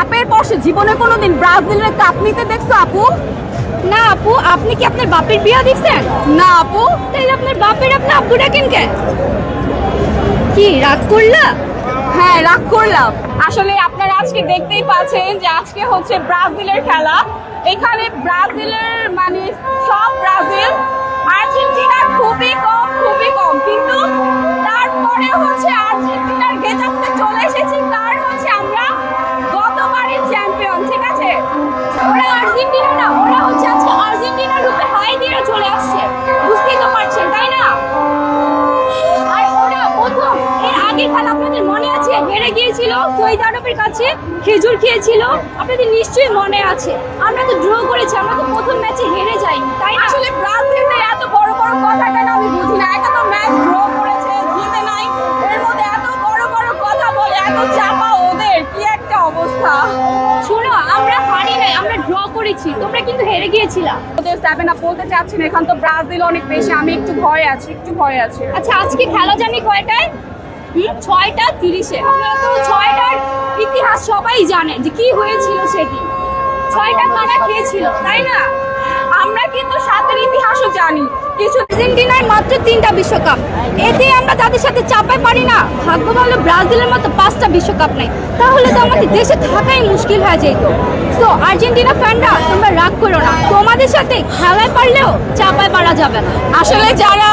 বাপের বয়সে জীবনে কোনোদিন ব্রাজিলের কাপ নিতে দেখছো আপু? না আপু, আপনি কি আপনার বাপের বিয়া দিচ্ছেন? না আপু। তাহলে আপনার বাপের আপনি আব্বু ডাকেন কে? কি রাগ করলা? হ্যাঁ, রাগ করলাম। আসলে আপনারা আজকে দেখতেই পাচ্ছেন যে আজকে হচ্ছে ব্রাজিলের খেলা। এখানে ব্রাজিলের মানে সব ব্রাজিল, আর্জেন্টিনা খুবই কম, কিন্তু তারপরে হচ্ছে আর্জেন্টিনার গেটাফে চলে এসেছি, কারণ হচ্ছে আমরা গতবারের চ্যাম্পিয়ন, ঠিক আছে? ওরা আর্জেন্টিনা না, ওরা হচ্ছে আজকে আর্জেন্টিনার রূপে হাই দিয়ে চলে আসছে, বুঝতেই তো পারছেন তাই না? আর ওরা প্রথম এর আগের খেলা আপনাদের মনে আছে, হেরে গিয়েছিল সৌদি আরবের কাছে, খেজুর খেয়েছিল, আপনাদের নিশ্চয়ই মনে আছে। আমরা তো ড্র করেছি, আমরা তো প্রথম ম্যাচে হেরে যাই, তাই না? আসলে ব্রাজিলদের এত বড় কথা কেন আমি বুঝি না। একা তো ম্যাচ ড্র করেছে, জিতে নাই, এর মধ্যে এত বড় কথা বলে, এত চাপা ওদের, কি একটা অবস্থা। শোনো, আমরা হারি নাই, আমরা ড্র করেছি, তোমরা কিন্তু হেরে গিয়েছিলা। ওদের 7 আপ বলতে চাচ্ছি না, এখন তো ব্রাজিল অনেক বেশি, আমি একটু ভয় আছি। আচ্ছা, আজকে খেলা জানি কয়টায়? 6:30-এ। আপনারা তো 6টার ইতিহাস সবাই জানেন যে কি হয়েছিল সেদিন। 6টা কারা খেয়েছিল, তাই না? আমরা কিন্তু 7-এর ইতিহাসও জানি। কিছু আর্জেন্টিনার মাত্র 3টা বিশ্বকাপ, এতে আমরা তাদের সাথে চাপাই পারি না। ভাগ্য ভালো ব্রাজিলের মতো 5টা বিশ্বকাপ নেই, তাহলে তো আমাদের দেশে থাকাই মুশকিল হয়ে যেত। তো আর্জেন্টিনা ফ্যানরা, তোমরা রাগ করো না, তোমাদের সাথে খেলায় পারলেও চাপায় পারা যাবে না। আসলে যারা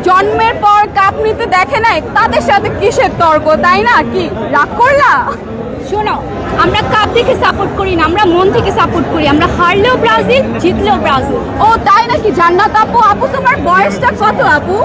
জন্মের পর কাপ নিতে দেখে নাই, তাদের সাথে কিসের তর্ক, তাই না? কি রাগ করলা? শোনো, আমরা কাপ দেখে সাপোর্ট করি না, আমরা মন থেকে সাপোর্ট করি। আমরা হারলেও ব্রাজিল, জিতলেও ব্রাজিল। ও তাই নাকি? জান্নাত আপু, তোমার বয়সটা কত আপু?